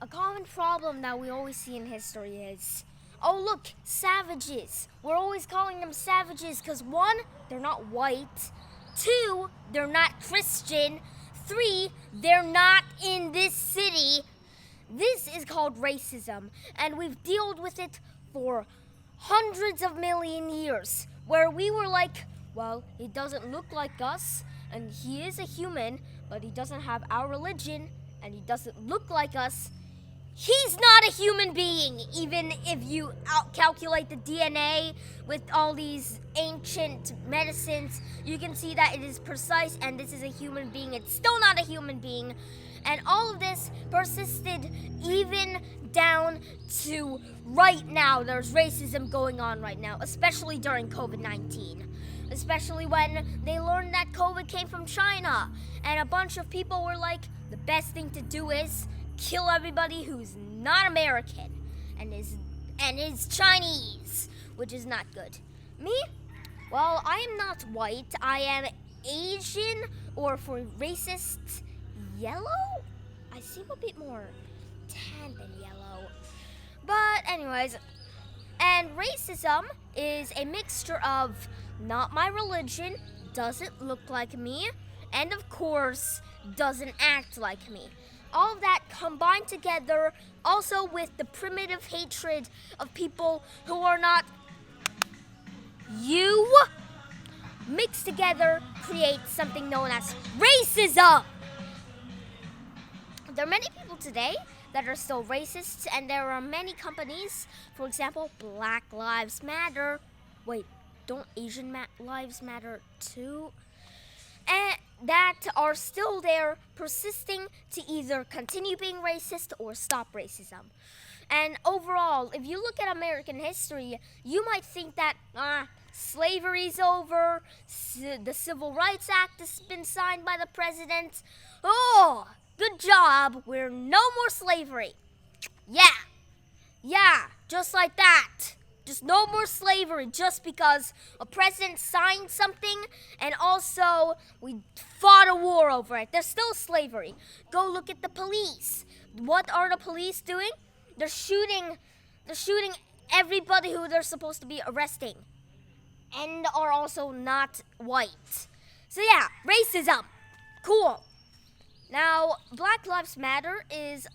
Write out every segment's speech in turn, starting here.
A common problem that we always see in history is, oh look, savages. We're always calling them savages because one, they're not white. Two, they're not Christian. Three, they're not in this city. This is called racism, and we've dealt with it for hundreds of million years, where we were like, well, he doesn't look like us, and he is a human, but he doesn't have our religion, and he doesn't look like us. He's not a human being, even if you calculate the DNA with all these ancient medicines. You can see that it is precise, and this is a human being. It's still not a human being. And all of this persisted even down to right now. There's racism going on right now, especially during COVID-19. Especially when they learned that COVID came from China. And a bunch of people were like, the best thing to do is kill everybody who's not American and is Chinese, which is not good. Me? Well, I am not white. I am Asian, or for racists, yellow? I seem a bit more tan than yellow. But anyways, and racism is a mixture of not my religion, doesn't look like me, and of course, doesn't act like me. All of that combined together, also with the primitive hatred of people who are not you, mixed together creates something known as racism. There are many people today that are still racists, and there are many companies, for example, Black Lives Matter. Wait, don't Asian lives matter too? And that are still there, persisting to either continue being racist or stop racism. And overall, if you look at American history, you might think that slavery's over, the Civil Rights Act has been signed by the president. Oh, good job, we're no more slavery. Yeah, just like that. Just no more slavery just because a president signed something, and also we fought a war over it. There's still slavery. Go look at the police. What are the police doing? They're shooting everybody who they're supposed to be arresting, and are also not white. So yeah, racism. Cool. Now, Black Lives Matter is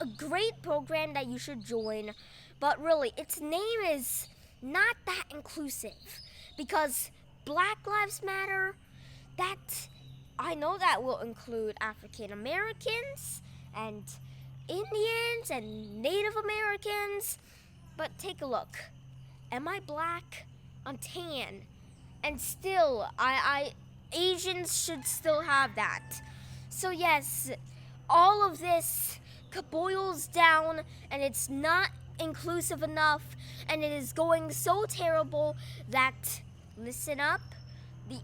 a great program that you should join, but really, its name is not that inclusive, because Black Lives Matter, that I know that will include African Americans and Indians and Native Americans, but take a look. Am I black? I'm tan. And still, Asians should still have that. So yes, all of this boils down, and it's not inclusive enough, and it is going so terrible that, listen up, the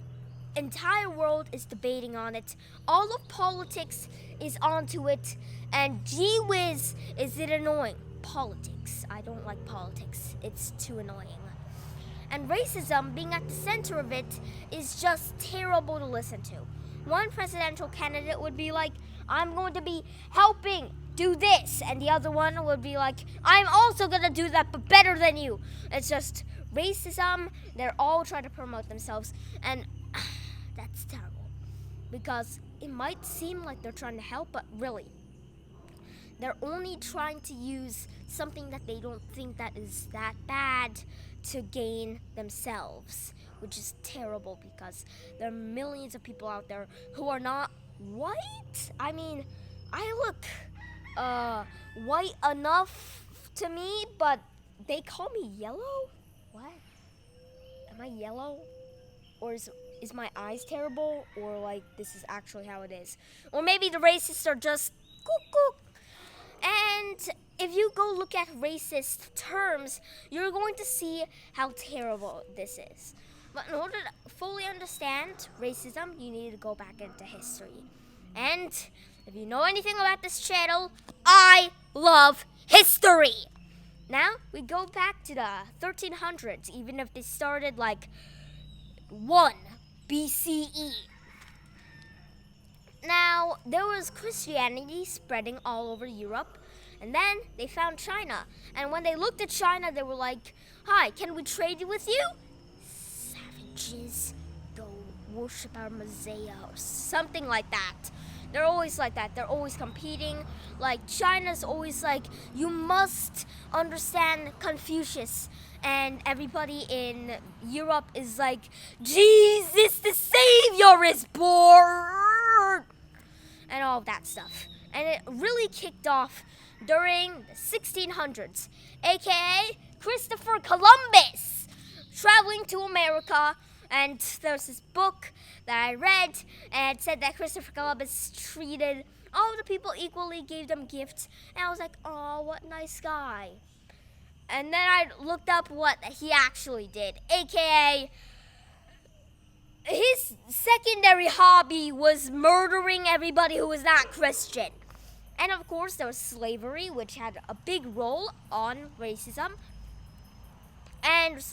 entire world is debating on it. All of politics is onto it, and gee whiz, is it annoying. Politics. I don't like politics. It's too annoying. And racism, being at the center of it, is just terrible to listen to. One presidential candidate would be like, I'm going to be helping do this, and the other one would be like, I'm also gonna do that, but better than you. It's just racism. They're all trying to promote themselves, and that's terrible, because it might seem like they're trying to help, but really, they're only trying to use something that they don't think that is that bad to gain themselves, which is terrible, because there are millions of people out there who are not white. I mean, I look white enough to me, but they call me yellow? What? Am I yellow? Or is my eyes terrible? Or like this is actually how it is? Or maybe the racists are just cuckoo. And if you go look at racist terms, you're going to see how terrible this is. But in order to fully understand racism, you need to go back into history. And if you know anything about this channel, I love history. Now, we go back to the 1300s, even if they started like 1 BCE. Now, there was Christianity spreading all over Europe, And then they found China. And when they looked at China, they were like, "Hi, can we trade with you?" Savages, go worship our Messiah or something like that. They're always like that. They're always competing. Like China's always like, you must understand Confucius. And everybody in Europe is like, Jesus the Savior is born! And all of that stuff. And it really kicked off during the 1600s, aka Christopher Columbus traveling to America. And there's this book that I read, and it said that Christopher Columbus treated all the people equally, gave them gifts, and I was like, oh, what a nice guy. And then I looked up what he actually did, aka his secondary hobby was murdering everybody who was not Christian. And of course, there was slavery, which had a big role on racism. And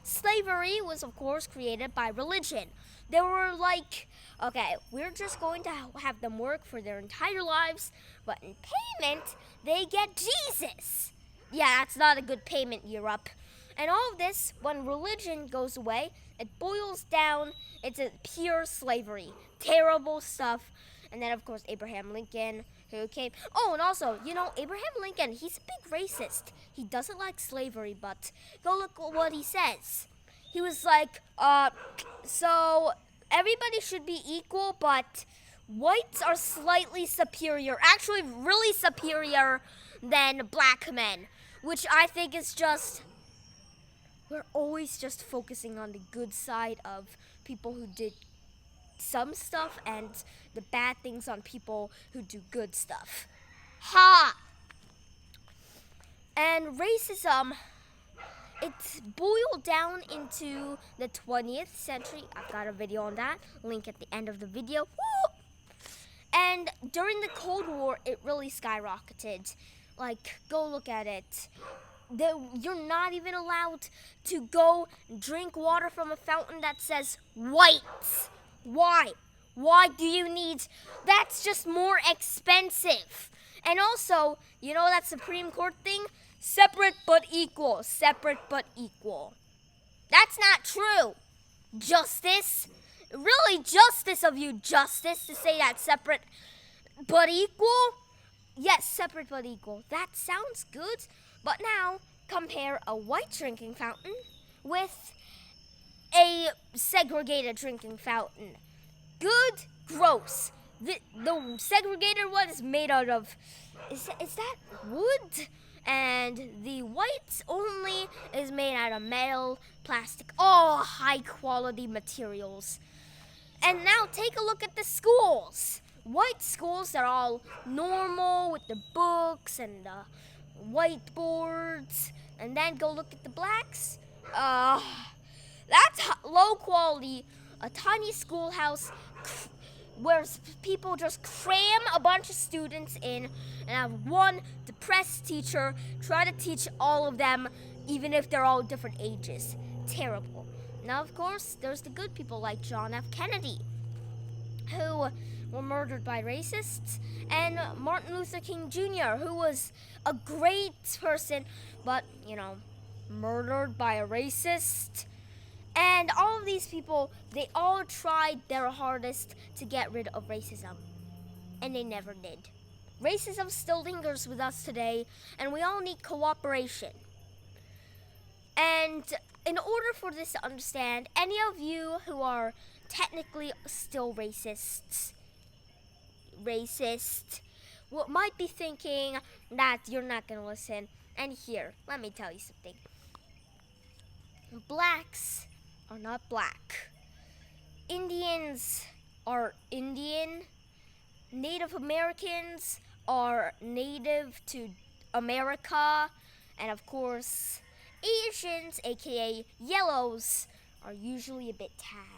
slavery was, of course, created by religion. They were like, okay, we're just going to have them work for their entire lives, but in payment, they get Jesus. Yeah, that's not a good payment, Europe. And all of this, when religion goes away, it boils down into pure slavery. Terrible stuff. And then, of course, Abraham Lincoln, who came. Oh, and also, Abraham Lincoln, he's a big racist. He doesn't like slavery, but go look at what he says. He was like, so everybody should be equal, but whites are slightly superior, actually really superior than black men, which I think is just, we're always just focusing on the good side of people who did some stuff and the bad things on people who do good stuff. Ha! And racism, it boiled down into the 20th century. I've got a video on that, link at the end of the video. Woo! And during the Cold War, it really skyrocketed. Like, go look at it. You're not even allowed to go drink water from a fountain that says white. Why? Why do you need? That's just more expensive. And also, that Supreme Court thing? Separate but equal. Separate but equal. That's not true. Justice? Really justice of you, Justice, to say that separate but equal? Yes, separate but equal. That sounds good. But now, compare a white drinking fountain with a segregated drinking fountain. Good, gross. The segregated one is made out of, is that wood? And the white only is made out of metal, plastic, all high quality materials. And now take a look at the schools. White schools are all normal with the books and the whiteboards. And then go look at the blacks. That's low quality. A tiny schoolhouse where people just cram a bunch of students in and have one depressed teacher try to teach all of them, even if they're all different ages. Terrible. Now, of course, there's the good people like John F. Kennedy, who were murdered by racists, and Martin Luther King Jr., who was a great person, but, murdered by a racist. And all of these people, they all tried their hardest to get rid of racism, and they never did. Racism still lingers with us today, and we all need cooperation. And in order for this to understand, any of you who are technically still racist, might be thinking that you're not going to listen. And here, let me tell you something. Blacks are not black. Indians are Indian. Native Americans are native to America. And of course, Asians, aka yellows, are usually a bit tan.